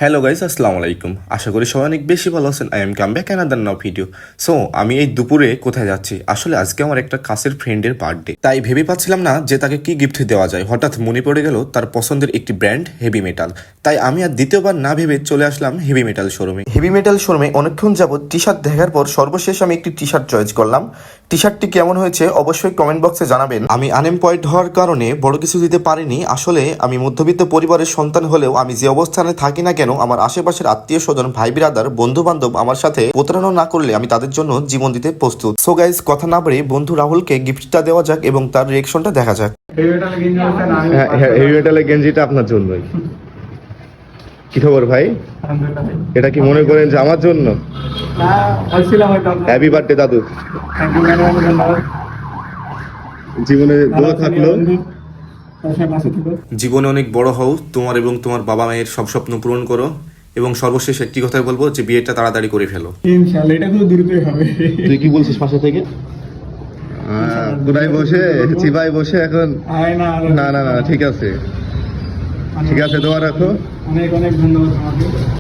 Hello guys, আসসালামু আলাইকুম। আশা করি সবাই অনেক বেশি ভালো আছেন। I am come back another now video. So আমি এই দুপুরে কোথায় যাচ্ছি? আসলে আজকে আমার একটা কাছের ফ্রেন্ডের বার্থডে, তাই ভেবে পাচ্ছিলাম না যে তাকে কি গিফট দেওয়া যায়। হঠাৎ মনে পড়ে গেল তার পছন্দের একটি ব্র্যান্ড হেভি মেটাল। তাই আমি আর দ্বিতীয়বার না ভেবে চলে আসলাম হেভি মেটাল শোরুমে। হেভি মেটাল শোরুমে অনেকক্ষণ যাবত টি শার্ট দেখার পর সর্বশেষ আমি একটি টি শার্ট চয়েস করলাম। টি শার্টটি কেমন হয়েছে অবশ্যই কমেন্ট বক্সে জানাবেন। আমি আনএমপ্লয়েড হওয়ার কারণে বড় কিছু দিতে পারিনি। আসলে আমি মধ্যবিত্ত পরিবারের সন্তান হলেও আমি যে অবস্থানে থাকি না কেন, আমার আশেপাশের আত্মীয় স্বজন, ভাই বিরাদার, বন্ধু বান্ধব আমার সাথে প্রতারণা না করলে আমি তাদের জন্য জীবন দিতে প্রস্তুত। সো গাইজ, কথা না বাড়িয়ে বন্ধু রাহুলকে গিফটটা দেওয়া যাক এবং তার রিয়েকশনটা দেখা যাক। হেভি মেটালের গেঞ্জিটা আপনার জন্যই। কি খবর ভাই? এটা কি মনে করেন যে আমার জন্য? হ্যাপি বার্থডে দাদু। জীবনে দোয়া থাকলো, জীবনে অনেক বড় হও, তোমার এবং তোমার বাবা মায়ের সব স্বপ্ন পূরণ করো, এবং সর্বশেষ একটি কথাই বলবো যে বিয়েটা তাড়াতাড়ি করে ফেলো। ইনশাআল্লাহ, এটা খুব দ্রুতই হবে। তুই কি বলছিস পাশে থেকে? কোনায় বসে চিবাই বসে এখন? না না না, ঠিক আছে ঠিক আছে, দোয়া রাখো। অনেক অনেক ধন্যবাদ তোমাকে।